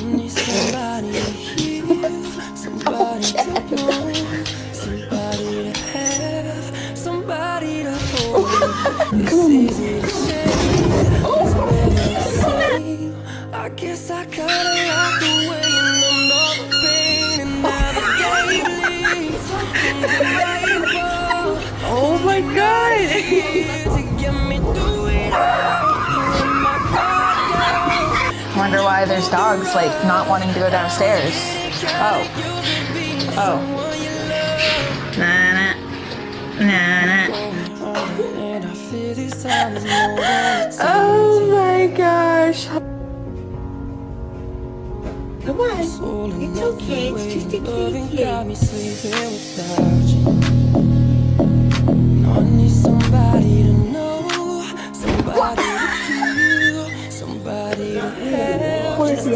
need somebody to heal, somebody to know, somebody to have, somebody to hold. It's easy to say, it's never the same. I guess I kinda like the way you numbed all the pain and now the day bleeds into nightfall. Oh my god! To get me through it all, let my guard down. Wonder why there's dogs like not wanting to go downstairs. Oh. Oh. Nah, nah. And I feel this time is more than it's Oh my gosh. Come on, it's okay, it's just a kitty. got me sleeping without you. I need somebody to know, somebody to heal, somebody to have. Where's the